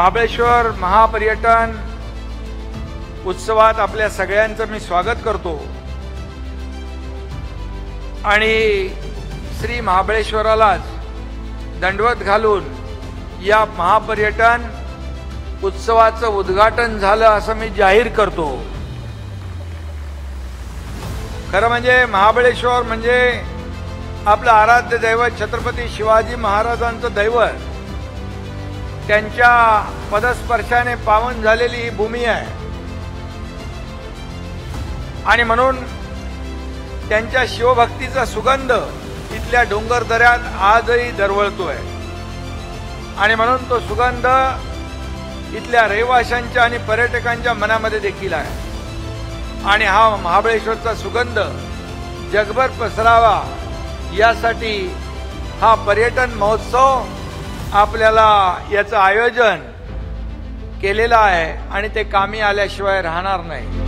महाबळेश्वर महापर्यटन उत्सवात आपल्या सगळ्यांचं मी स्वागत करतो आणि श्री महाबळेश्वरालाच दंडवत घालून या महापर्यटन उत्सवाचं उद्घाटन झालं असं मी जाहीर करतो। खरं म्हणजे महाबळेश्वर म्हणजे आपलं आराध्य दैवत छत्रपती शिवाजी महाराजांचं दैवत, त्यांच्या पदस्पर्शाने पावन झालेली ही भूमी आहे आणि म्हणून त्यांच्या शिवभक्तीचा सुगंध इथल्या डोंगरदऱ्यात आजही दरवळतोय आणि म्हणून तो सुगंध इथल्या रहिवाशांच्या आणि पर्यटकांच्या मनामध्ये देखील आहे आणि हा महाबळेश्वरचा सुगंध जगभर पसरावा यासाठी हा पर्यटन महोत्सव आपल्याला याचं आयोजन केलेलं आहे आणि ते कामी आल्याशिवाय राहणार नाही।